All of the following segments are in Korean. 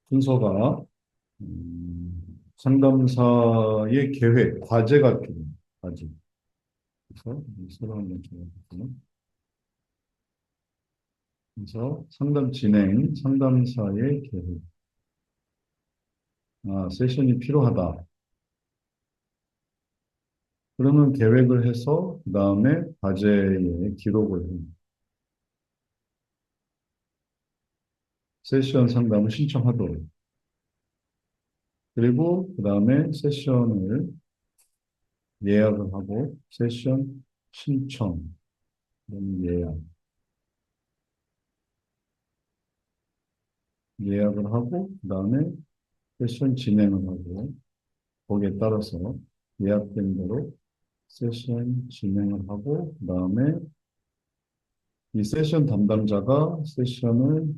순서가 상담사의 계획, 과제가 필요해요. 과제. 그래서 서로 한번 적어볼게요. 그래서 상담 진행, 상담사의 계획. 아, 세션이 필요하다. 그러면 계획을 해서 그 다음에 과제에 기록을 해요. 세션 상담을 신청하도록. 그리고 그 다음에 세션을 예약을 하고 세션 신청, 예약, 예약을 하고 그 다음에 세션 진행을 하고 거기에 따라서 예약된 대로 세션 진행을 하고 그 다음에 이 세션 담당자가 세션을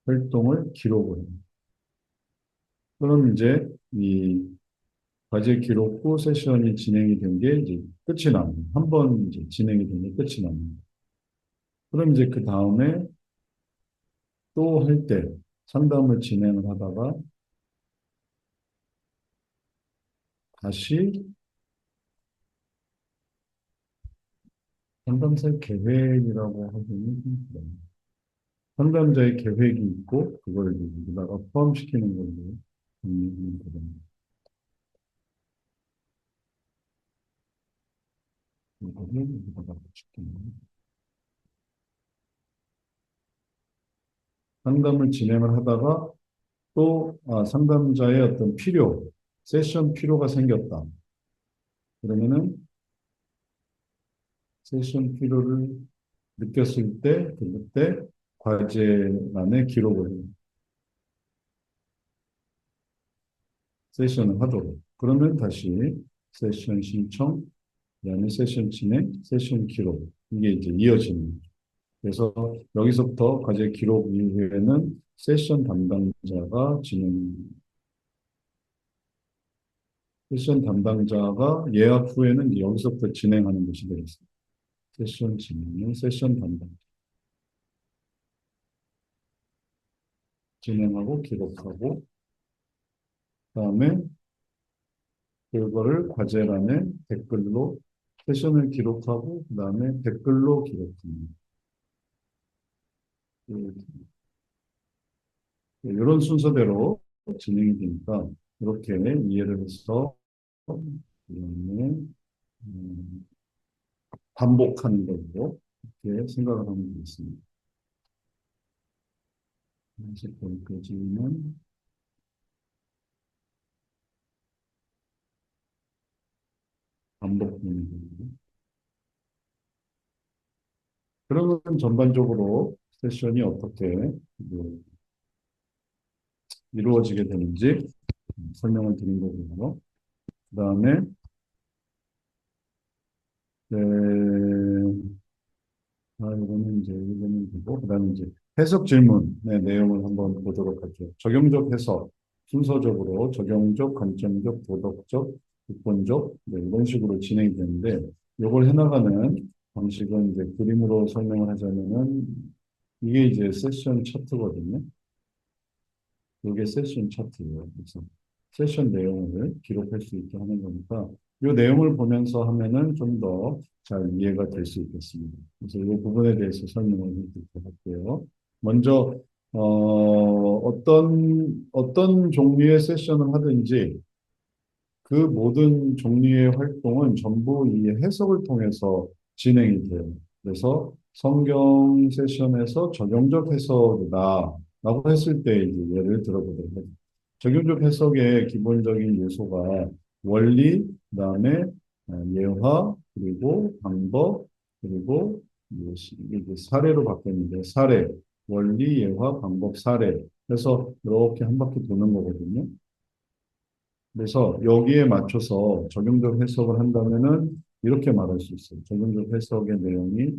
활동을 기록을 해요. 그럼 이제 이 과제 기록 후 세션이 진행이 된 게 이제 끝이 나는 한 번 이제 진행이 된 게 끝이 나는 그럼 이제 그 다음에 또 할 때 상담을 진행을 하다가 다시 상담사의 계획이라고 하기는 좀 그래요. 상담자의 계획이 있고 그걸 이제 여기다가 포함시키는 걸로 정리하면 되거든요. 이거를 여기다가 붙일게요. 상담을 진행을 하다가 또 상담자의 어떤 필요, 세션 필요가 생겼다. 그러면은 세션 필요를 느꼈을 때 그때 과제란에 기록을 해요. 세션을 하도록. 그러면 다시 세션 신청, 그다음에 세션 진행, 세션 기록. 이게 이제 이어지는 거죠. 그래서 여기서부터 과제 기록 이후에는 세션 담당자가 세션 담당자가 예약 후에는 이제 여기서부터 진행하는 것이 되겠습니다. 세션 진행은 세션 담당 진행하고 기록하고 그다음에 그거를 과제란에 댓글로 세션을 기록하고 그다음에 댓글로 기록합니다. 이런 순서대로 진행이 되니까 이렇게 이해를 해서 그다음에 음, 반복하는 걸로 이렇게 생각을 하면 되겠습니다. 그래서 거기까지는 반복되는 걸로. 그러면 전반적으로 세션이 어떻게 이루어지게 되는지 설명을 드린 거고요. 그 다음에 이거는 되고 그다음에 이제 해석 질문의 내용을 한번 보도록 할게요. 적용적 해석 순서적으로 적용적, 관점적, 도덕적, 객관적 이런 식으로 진행이 되는데 이걸 해나가는 방식은 이제 그림으로 설명을 하자면은 이게 이제 세션 차트거든요. 이게 세션 차트예요. 그래서 세션 내용을 기록할 수 있게 하는 거니까 이 내용을 보면서 하면은 좀 더 잘 이해가 될 수 있겠습니다. 그래서 이 부분에 대해서 설명을 해드리도록 할게요. 먼저 어떤 종류의 세션을 하든지 그 모든 종류의 활동은 전부 이 해석을 통해서 진행이 돼요. 그래서 성경 세션에서 적용적 해석이다 라고 했을 때 이제 예를 들어보도록 해요. 적용적 해석의 기본적인 요소가 원리, 그다음에 예화, 그리고 방법, 그리고 이게 사례로 바뀌었는데 사례, 원리, 예화, 방법, 사례. 그래서 이렇게 한 바퀴 도는 거거든요. 그래서 여기에 맞춰서 적용적 해석을 한다면은 이렇게 말할 수 있어요. 적용적 해석의 내용이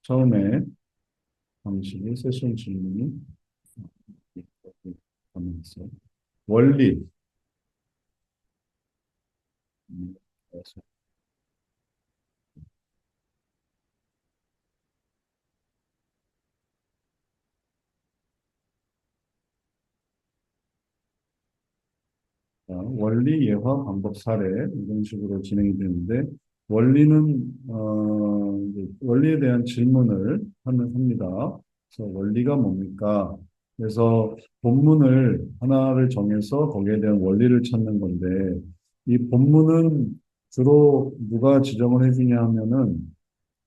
처음에 방식이 세션 질문이 가면서 원리 그래서 원리, 예화, 방법, 사례 이런 식으로 진행이 되는데 원리는 이제 원리에 대한 질문을 합니다. 그래서 원리가 뭡니까? 그래서 본문을 하나를 정해서 거기에 대한 원리를 찾는 건데 이 본문은 주로 누가 지정을 해주냐 하면은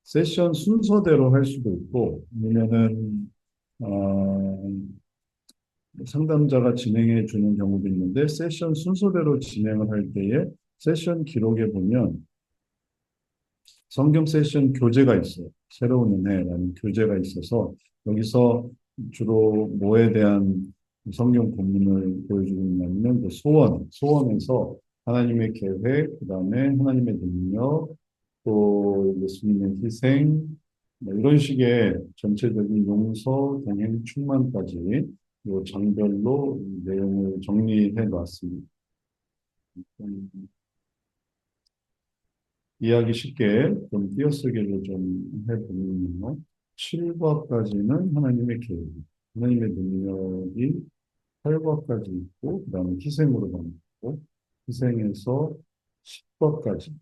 세션 순서대로 할 수도 있고 아니면은 어, 상담자가 진행해 주는 경우도 있는데 세션 순서대로 진행을 할 때에 세션 기록에 보면 성경 세션 교재가 있어요. 새로운 은혜라는 교재가 있어서 여기서 주로 뭐에 대한 성경 본문을 보여주고 있냐면 그 소원에서 하나님의 계획, 그다음에 하나님의 능력, 또 예수님의 희생, 뭐 이런 식의 전체적인 용서, 동행, 충만까지 요 장별로 내용을 정리해 놨습니다. 음, 이해하기 쉽게 좀 띄어쓰기를 좀 해보면요. 7과까지는 하나님의 계획, 하나님의 능력이 8과까지 있고, 그 다음에 희생으로 가고, 희생에서 10과까지,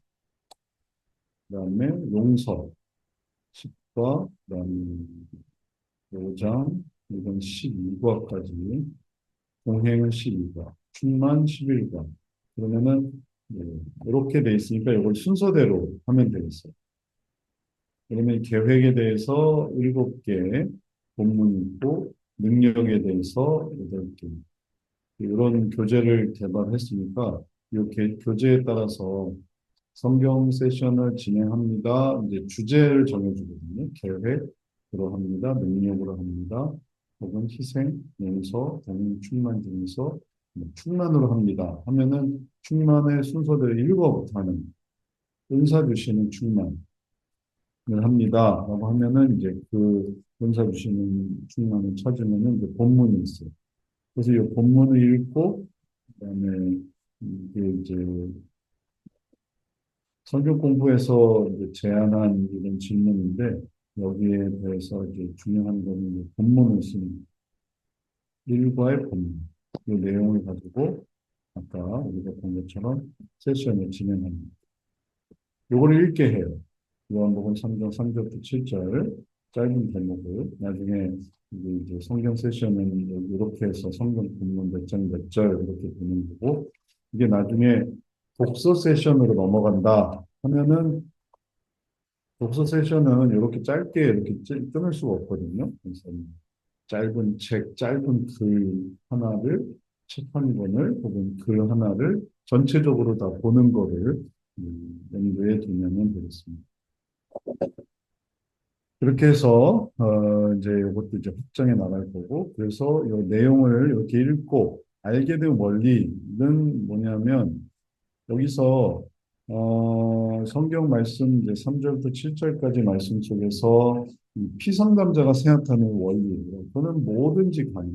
그 다음에 용서, 10과, 그 다음에 5장, 이건 12과까지, 동행은 12과, 충만 11과. 그러면은, 네, 이렇게 돼 있으니까 이걸 순서대로 하면 되겠어요. 그러면 계획에 대해서 7개 본문이 있고, 능력에 대해서 8개. 이런 교재를 개발했으니까, 이 교재에 따라서 성경 세션을 진행합니다. 이제 주제를 정해주거든요. 계획으로 합니다. 능력으로 합니다. 혹은 희생, 용서, 동행, 충만 중에서 충만으로 합니다. 하면은 충만의 순서대로 1과부터 하는 은사 주시는 충만을 합니다. 라고 하면은 이제 그 은사 주시는 충만을 찾으면은 이제 본문이 있어요. 그래서 이 본문을 읽고 그다음에 이게 이제 성경 공부에서 이제 제안한 이런 질문인데 여기에 대해서 이제 중요한 거는 이제 본문을 쓰는 일과의 본문 이 내용을 가지고 아까 우리가 본 것처럼 세션을 진행합니다. 요거를 읽게 해요. 요한복음 3장 3절부터 7절 짧은 대목을 나중에 이제 성경 세션은 이렇게 해서 성경 본문 몇 장 몇 절 이렇게 보는 거고 이게 나중에 독서 세션으로 넘어간다 하면은 독서 세션은 이렇게 짧게 이렇게 끊을 수가 없거든요. 그래서 짧은 책, 짧은 글 하나를 책 한 권을 혹은 글 하나를 전체적으로 다 보는 거를 염두에 두면 되겠습니다. 그렇게 해서 이제 이것도 이제 확정해 나갈 거고 그래서 이 내용을 이렇게 읽고 알게 된 원리는 뭐냐면 여기서 성경 말씀 이제 3절부터 7절까지 말씀 속에서 이 피상담자가 생각하는 원리, 그는 뭐든지 간에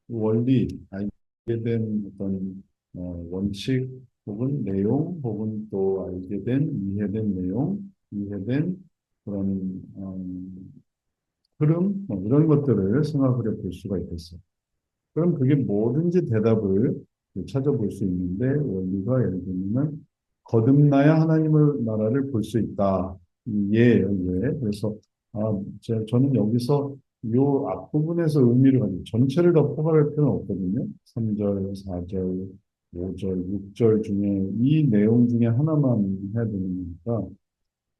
원리, 알게 된 어떤 원칙 혹은 내용 혹은 또 알게 된 이해된 내용, 이해된 그런 흐름 뭐 이런 것들을 생각을 해볼 수가 있겠어요. 그럼 그게 뭐든지 대답을 찾아볼 수 있는데 원리가 예를 들면 거듭나야 하나님의 나라를 볼 수 있다. 예, 예. 그래서 저는 여기서 요 앞부분에서 의미를 가지고 전체를 다 포괄할 필요는 없거든요. 3절, 4절, 5절, 6절 중에 이 내용 중에 하나만 해야 되는 거니까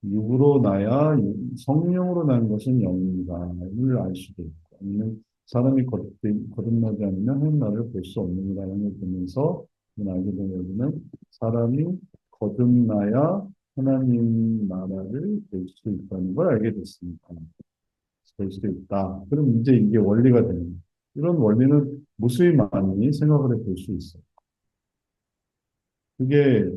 육으로 나야 성령으로 난 것은 영이다를 알 수도 있고 아니면 사람이 거듭나지 않으면 하나님 나라를 볼 수 없는다는 걸 보면서 알게 된 여기는 사람이 거듭나야 하나님 나라를 볼 수 있다는 걸 알게 됐습니다. 볼 수 있다. 그럼 이제 이게 원리가 되는 거예요. 이런 원리는 무수히 많이 생각을 해볼 수 있어요. 그게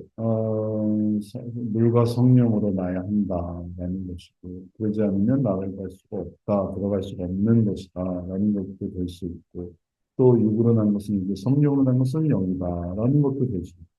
물과 성령으로 나야 한다라는 것이고 그러지 않으면 나를 갈 수가 없다, 들어갈 수가 없는 것이다라는 것도 될 수 있고 또 육으로 난 것은 이제 성령으로 난 것은 영이다라는 것도 될 수 있고